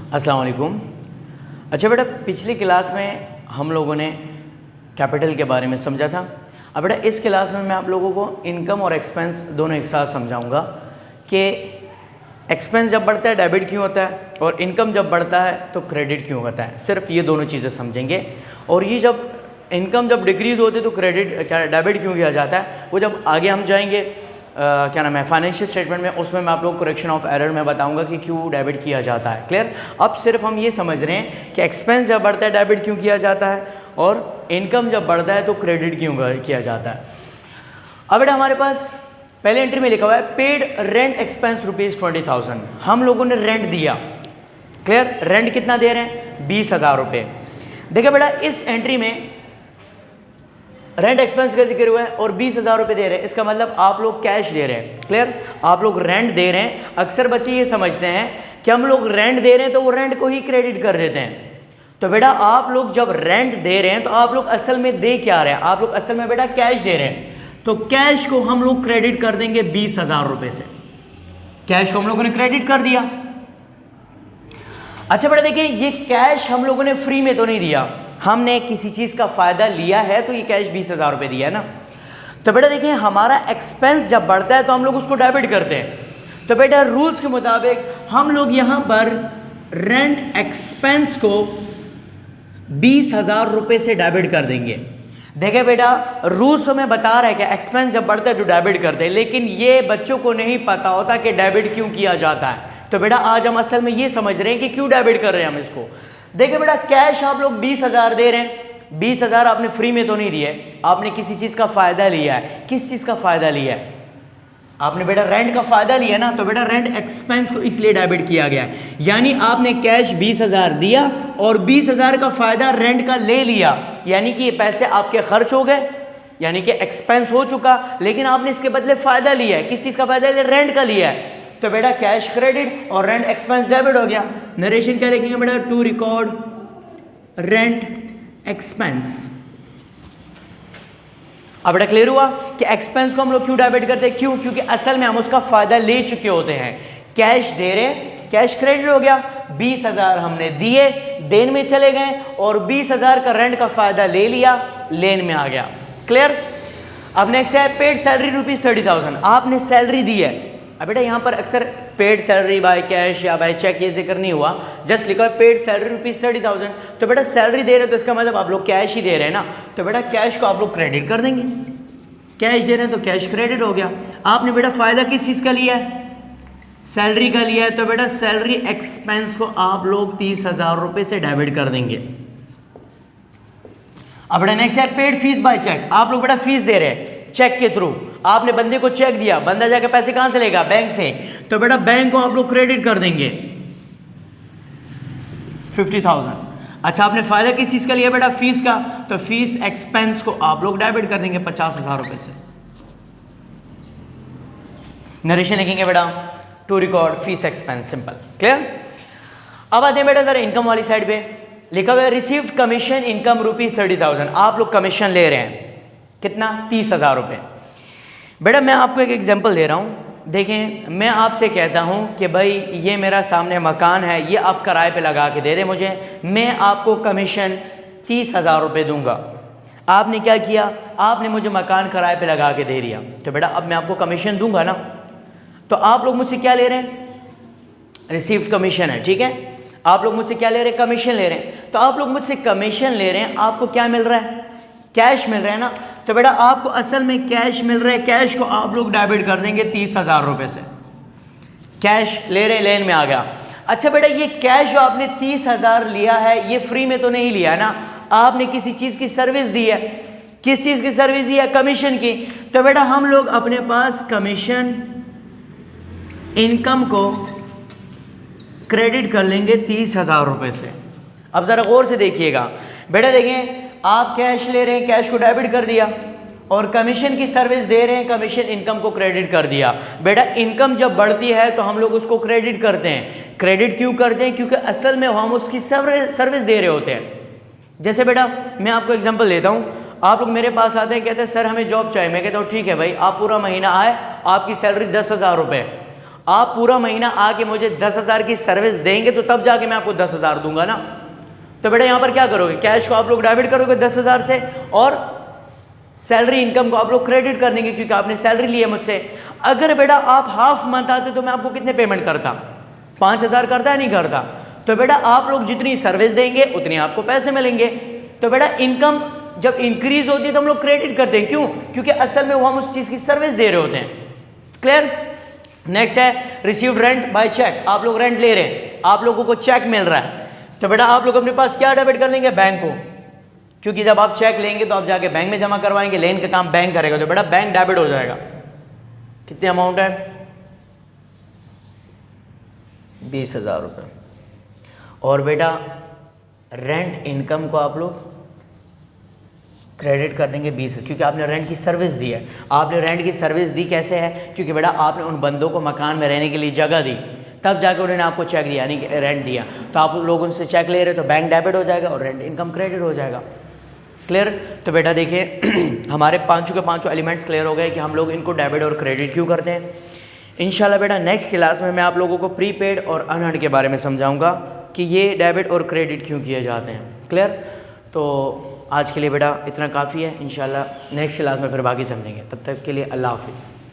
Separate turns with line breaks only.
अस्सलाम वालेकुम। अच्छा बेटा, पिछली क्लास में हम लोगों ने कैपिटल के बारे में समझा था। अब बेटा इस क्लास में मैं आप लोगों को इनकम और एक्सपेंस दोनों एक साथ समझाऊंगा कि एक्सपेंस जब बढ़ता है डेबिट क्यों होता है और इनकम जब बढ़ता है तो क्रेडिट क्यों होता है। सिर्फ ये दोनों चीज़ें समझेंगे। और ये जब इनकम जब डिक्रीज़ होती है तो डेबिट क्यों किया जाता है, वो जब आगे हम जाएंगे क्या नाम है फाइनेंशियल स्टेटमेंट में, उसमें मैं आप लोग को करेक्शन ऑफ एरर में बताऊंगा कि क्यों डेबिट किया जाता है। क्लियर। अब सिर्फ हम ये समझ रहे हैं कि एक्सपेंस जब बढ़ता है डेबिट क्यों किया जाता है और इनकम जब बढ़ता है तो क्रेडिट क्यों किया जाता है। अब बेटा हमारे पास पहले एंट्री में लिखा हुआ है पेड रेंट एक्सपेंस ₹20,000। हम लोगों ने रेंट दिया। क्लियर। रेंट कितना दे रहे हैं? 20,000 रुपये। देखिए बेटा इस एंट्री में रेंट एक्सपेंस का जिक्र हुआ है और 20,000 रुपये दे रहे हैं। इसका मतलब आप लोग कैश दे रहे हैं। क्लियर। आप लोग रेंट दे रहे हैं। अक्सर बच्चे ये समझते हैं कि हम लोग रेंट दे रहे हैं तो वो रेंट को ही क्रेडिट कर देते हैं। तो बेटा आप लोग जब रेंट दे रहे हैं तो आप लोग असल में दे क्या रहे हैं? आप लोग असल में बेटा कैश दे रहे हैं। तो कैश को हम लोग क्रेडिट कर देंगे 20,000 रुपये से। कैश को हम लोगों ने क्रेडिट कर दिया। अच्छा बेटा देखिए, ये कैश हम लोगों ने फ्री में तो नहीं दिया, हमने किसी चीज़ का फ़ायदा लिया है तो ये कैश 20,000 रुपये दिया है ना। तो बेटा देखिए हमारा एक्सपेंस जब बढ़ता है तो हम लोग उसको डेबिट करते हैं। तो बेटा रूल्स के मुताबिक हम लोग यहाँ पर रेंट एक्सपेंस को 20,000 रुपये से डेबिट कर देंगे। देखिए बेटा रूल्स हमें बता रहा है कि एक्सपेंस जब बढ़ता है तो डेबिट करते हैं, लेकिन ये बच्चों को नहीं पता होता कि डेबिट क्यों किया जाता है। तो बेटा आज हम असल में ये समझ रहे हैं कि क्यों डेबिट कर रहे हैं हम इसको। देखिए बेटा कैश आप लोग 20,000 दे रहे हैं। 20,000 आपने फ्री में तो नहीं दिए, आपने किसी चीज़ का फ़ायदा लिया है। किस चीज़ का फ़ायदा लिया है? आपने बेटा रेंट का फ़ायदा लिया ना। तो बेटा रेंट एक्सपेंस को इसलिए डेबिट किया गया है। यानी आपने कैश 20,000 दिया और 20,000 का फ़ायदा रेंट का ले लिया, यानी कि ये पैसे आपके खर्च हो गए, यानी कि एक्सपेंस हो चुका, लेकिन आपने इसके बदले फ़ायदा लिया है। किस चीज़ का फ़ायदा लिया? रेंट का लिया है। तो बेटा कैश क्रेडिट और रेंट एक्सपेंस डेबिट हो गया। नरेशन क्या लिखेंगे बेटा? To record rent expense. अब बेटा क्लियर हुआ कि एक्सपेंस को हम लोग क्यों डेबिट करते हैं? क्यों? क्योंकि असल में हम उसका फायदा ले चुके होते हैं। कैश दे रहे, कैश क्रेडिट हो गया, 20,000 हमने दिए, देन में चले गए और 20,000 का रेंट का फायदा ले लिया, लेन में आ गया। क्लियर। अब नेक्स्ट है पेड सैलरी ₹30,000। आपने सैलरी दी है। अब बेटा यहाँ पर अक्सर पेड सैलरी बाय कैश या बाय चेक ये जिक्र नहीं हुआ, जस्ट लिखा है पेड सैलरी ₹30,000। तो बेटा सैलरी दे रहे हैं तो इसका मतलब आप लोग कैश ही दे रहे हैं ना। तो बेटा कैश को आप लोग क्रेडिट कर देंगे। कैश दे रहे हैं तो कैश क्रेडिट हो गया। आपने बेटा फ़ायदा किस चीज़ का लिया है? सैलरी का लिया है। तो बेटा सैलरी एक्सपेंस को आप लोग 30,000 रुपये से डेबिट कर देंगे। अब बेटा नेक्स्ट है पेड फीस बाय चेक। आप लोग बेटा फीस दे रहे हैं चेक के थ्रू। आपने बंदे को चेक दिया, बंदा जाके पैसे कहां से लेगा? बैंक से। तो बेटा बैंक को आप लोग क्रेडिट कर देंगे 50,000। अच्छा आपने फायदा किस चीज का लिया बेटा? फीस का। तो फीस एक्सपेंस को आप लोग डेबिट कर देंगे 50,000 रुपए से। नरेशन लिखेंगे बेटा to record fees expense. Simple. Clear. अब आते हैं बेटा जरा इनकम वाली साइड पे। लिखा हुआ है रिसीव्ड कमीशन इनकम ₹30,000। आप लोग कमीशन ले रहे हैं कितना? 30,000 रुपये। बेटा मैं आपको एक एग्जांपल दे रहा हूँ। देखें मैं आपसे कहता हूँ कि भाई ये मेरा सामने मकान है, ये आप किराए पे लगा के दे दे मुझे, मैं आपको कमीशन 30,000 रुपये दूंगा। आपने क्या किया? आपने मुझे मकान किराए पे लगा के दे दिया। तो बेटा अब मैं आपको कमीशन दूंगा ना। तो आप लोग मुझसे क्या ले रहे हैं? रिसीव्ड कमीशन है। ठीक है। आप लोग मुझसे क्या ले रहे हैं? कमीशन ले रहे हैं। तो आप लोग मुझसे कमीशन ले रहे हैं, आपको क्या मिल रहा है? कैश मिल रहा है ना। तो बेटा आपको असल में कैश मिल रहा है। कैश को आप लोग डेबिट कर देंगे 30,000 रुपये से। कैश ले रहे, लेन में आ गया। अच्छा बेटा ये कैश जो आपने 30,000 लिया है ये फ्री में तो नहीं लिया है ना, आपने किसी चीज़ की सर्विस दी है। किस चीज़ की सर्विस दी है? कमीशन की। तो बेटा हम लोग अपने पास कमीशन इनकम को क्रेडिट कर लेंगे 30,000 रुपये से। अब ज़रा गौर से देखिएगा बेटा। देखें आप कैश ले रहे हैं, कैश को डेबिट कर दिया और कमीशन की सर्विस दे रहे हैं, कमीशन इनकम को क्रेडिट कर दिया। बेटा इनकम जब बढ़ती है तो हम लोग उसको क्रेडिट करते हैं। क्रेडिट क्यों करते हैं? क्योंकि असल में हम उसकी सर्विस दे रहे होते हैं। जैसे बेटा मैं आपको एग्जांपल देता हूँ। आप लोग मेरे पास आते हैं, कहते हैं सर हमें जॉब चाहिए। मैं कहता हूँ ठीक है भाई, आप पूरा महीना आए, आपकी सैलरी 10,000 रुपये। आप पूरा महीना आके मुझे 10,000 की सर्विस देंगे तो तब जाके मैं आपको 10,000 दूंगा ना। तो बेटा यहाँ पर क्या करोगे, कैश को आप लोग डेबिट करोगे 10,000 से और सैलरी इनकम को आप लोग क्रेडिट कर देंगे क्योंकि आपने सैलरी ली है मुझसे। अगर बेटा आप हाफ मंथ आते तो मैं आपको कितने पेमेंट करता, 5,000 करता है नहीं करता। तो बेटा आप लोग जितनी सर्विस देंगे उतनी आपको पैसे मिलेंगे। तो बेटा इनकम जब इंक्रीज होती है तो हम लोग क्रेडिट करते हैं, क्यों, क्योंकि असल में वो हम उस चीज़ की सर्विस दे रहे होते हैं। क्लियर। नेक्स्ट है रिसीव्ड रेंट बाय चेक, आप लोग रेंट ले रहे हैं, आप लोगों को चेक मिल रहा है, तो बेटा आप लोग अपने पास क्या डेबिट कर लेंगे, बैंक को, क्योंकि जब आप चेक लेंगे तो आप जाके बैंक में जमा करवाएंगे, लेन का काम बैंक करेगा, तो बेटा बैंक डेबिट हो जाएगा। कितने अमाउंट है, 20,000 रुपये। और बेटा रेंट इनकम को आप लोग क्रेडिट कर देंगे 20, क्योंकि आपने रेंट की सर्विस दी है। आपने रेंट की सर्विस दी कैसे है, क्योंकि बेटा आपने उन बंदों को मकान में रहने के लिए जगह दी, तब जाकर उन्होंने आपको चेक दिया यानी कि रेंट दिया, तो आप लोग उनसे चेक ले रहे हो तो बैंक डेबिट हो जाएगा और रेंट इनकम क्रेडिट हो जाएगा। क्लियर। तो बेटा देखिए हमारे पांचों के पांचों एलिमेंट्स क्लियर हो गए कि हम लोग इनको डेबिट और क्रेडिट क्यों करते हैं। इंशाल्लाह बेटा नेक्स्ट क्लास में मैं आप लोगों को प्रीपेड और अनअर्न्ड के बारे में समझाऊंगा कि ये डेबिट और क्रेडिट क्यों किए जाते हैं। क्लियर। तो आज के लिए बेटा इतना काफ़ी है, इंशाल्लाह नेक्स्ट क्लास में फिर बाकी समझेंगे। तब तक के लिए अल्लाह हाफिज़।